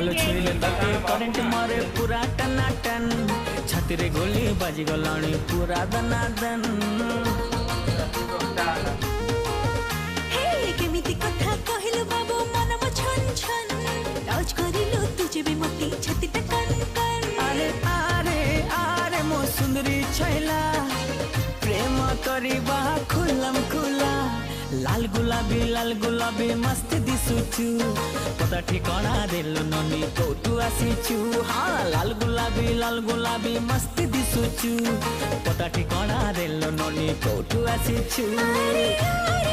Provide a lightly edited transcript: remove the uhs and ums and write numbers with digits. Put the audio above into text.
गाल छुईले तके करेंट मारे पूरा टनाटन छाती रे गोली बाजी गलाणी पूरा दनादन हे केमिति कथा कहिलु बाबू मन म छन छन टच करिलु तुझे भी मोती छाती त कन कन अरे अरे अरे मो सुंदरी छैला प्रेम करिबा खुलम खुला लाल गुलाबी मस्त दिसुछु पता ठिकाना देलो ननी कोटु आसीछु हाँ लाल गुलाबी मस्त दिसुछु पता ठिकाना देलो ननी कोटु आसीछु अरे अरे